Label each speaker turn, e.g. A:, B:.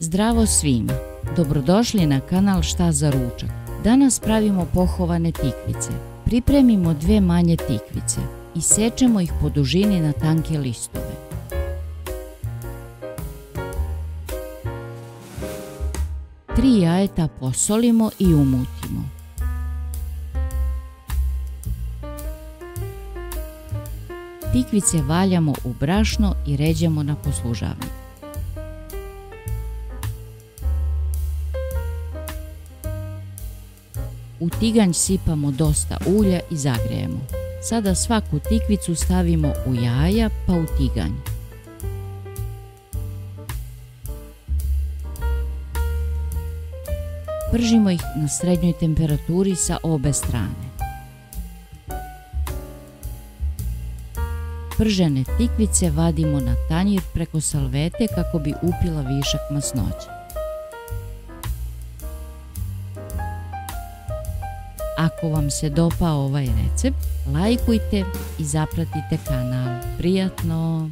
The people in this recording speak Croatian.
A: Zdravo svima! Dobrodošli na kanal Šta za ručak. Danas pravimo pohovane tikvice. Pripremimo 2 manje tikvice. Isečemo ih po dužini na tanke listove. Tri jajeta posolimo i umutimo. Tikvice valjamo u brašno i ređamo na poslužavnik. U tiganj sipamo dosta ulja i zagrejemo. Sada svaku tikvicu stavimo u jaja pa u tiganj. Pržimo ih na srednjoj temperaturi sa obe strane. Pržene tikvice vadimo na tanjir preko salvete kako bi upila višak masnoće. Ako vam se dopao ovaj recept, lajkujte i zapratite kanal. Prijatno!